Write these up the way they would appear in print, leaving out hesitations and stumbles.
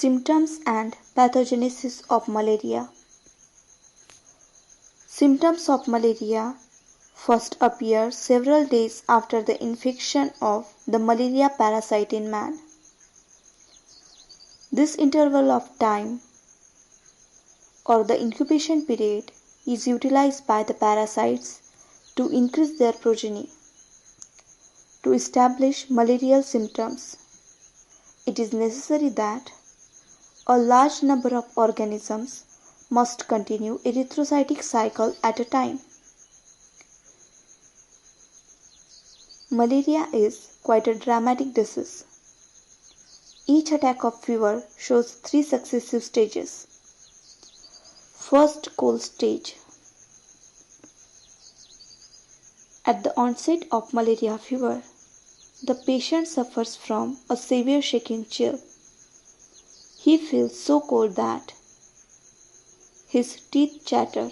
Symptoms and pathogenesis of malaria. Symptoms of malaria first appear several days after the infection of the malaria parasite in man. This interval of time or the incubation period is utilized by the parasites to increase their progeny. To establish malarial symptoms, it is necessary that a large number of organisms must continue erythrocytic cycle at a time. Malaria is quite a dramatic disease. Each attack of fever shows 3 successive stages. First, cold stage. At the onset of malaria fever, the patient suffers from a severe shaking chill. He feels so cold that his teeth chatter.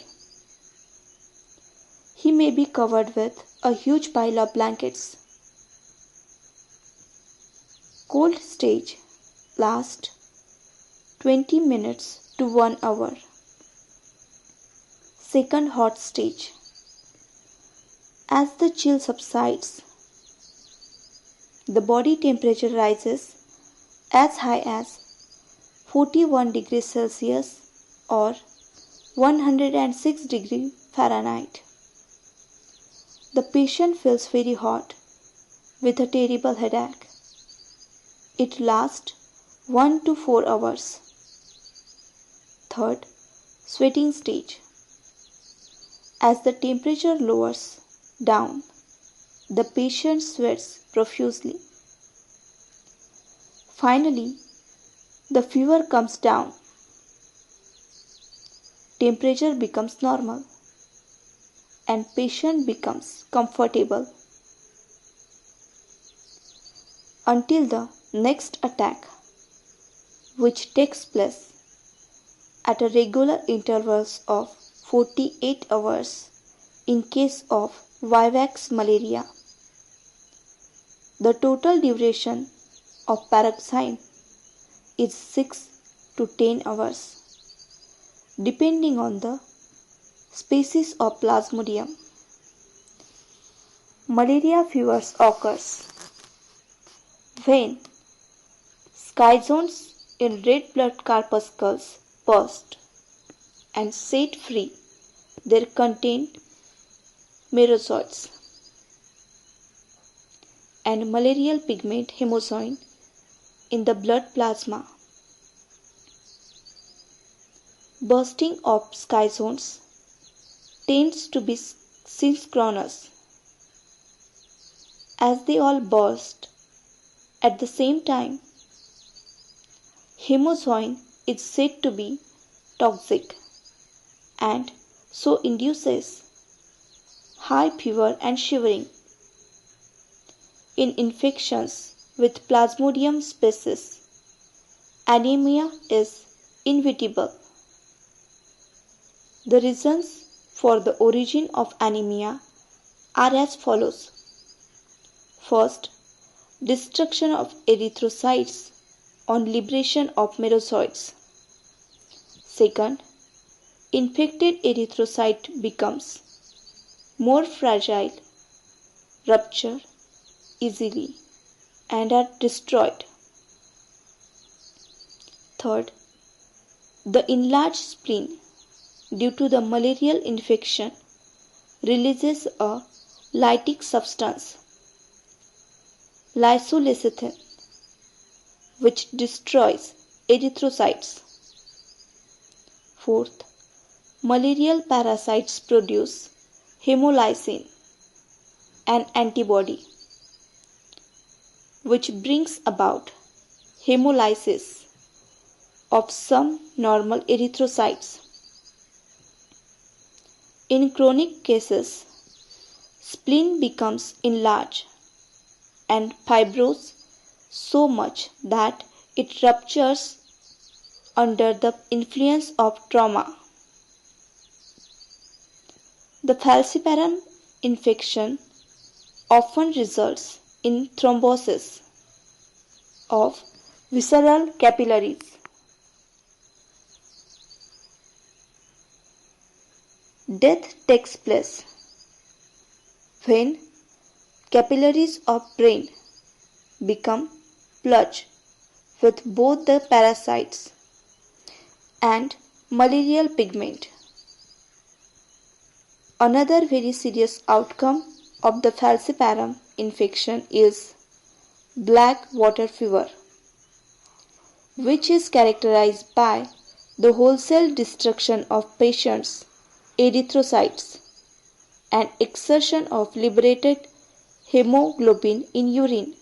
He may be covered with a huge pile of blankets. Cold stage lasts 20 minutes to 1 hour. Second, hot stage. As the chill subsides, the body temperature rises as high as 41 degrees Celsius or 106 degrees Fahrenheit. The patient feels very hot with a terrible headache. It lasts 1 to 4 hours. Third, sweating stage. As the temperature lowers down, the patient sweats profusely. Finally, the fever comes down. Temperature becomes normal and patient becomes comfortable until the next attack, which takes place at a regular intervals of 48 hours in case of vivax malaria. The total duration of paroxysm is 6 to 10 hours, depending on the species of Plasmodium. Malaria fevers occurs when schizones in red blood corpuscles burst and set free their contained merozoites and malarial pigment hemozoin in the blood plasma. Bursting of schizones tends to be synchronous. As they all burst at the same time, hemozoin is said to be toxic and so induces high fever and shivering. In infections with Plasmodium species, anemia is inevitable. The reasons for the origin of anemia are as follows. First, destruction of erythrocytes on liberation of merozoites. Second, infected erythrocyte becomes more fragile, rupture easily, and are destroyed. Third, the enlarged spleen due to the malarial infection releases a lytic substance, lysolecithin, which destroys erythrocytes. Fourth, malarial parasites produce hemolysin, an antibody, which brings about hemolysis of some normal erythrocytes. In chronic cases, spleen becomes enlarged and fibrous so much that it ruptures under the influence of trauma. The falciparum infection often results in thrombosis of visceral capillaries. Death takes place when capillaries of brain become plugged with both the parasites and malarial pigment. Another very serious outcome of the falciparum infection is black water fever, which is characterized by the wholesale destruction of patients' erythrocytes and exertion of liberated hemoglobin in urine.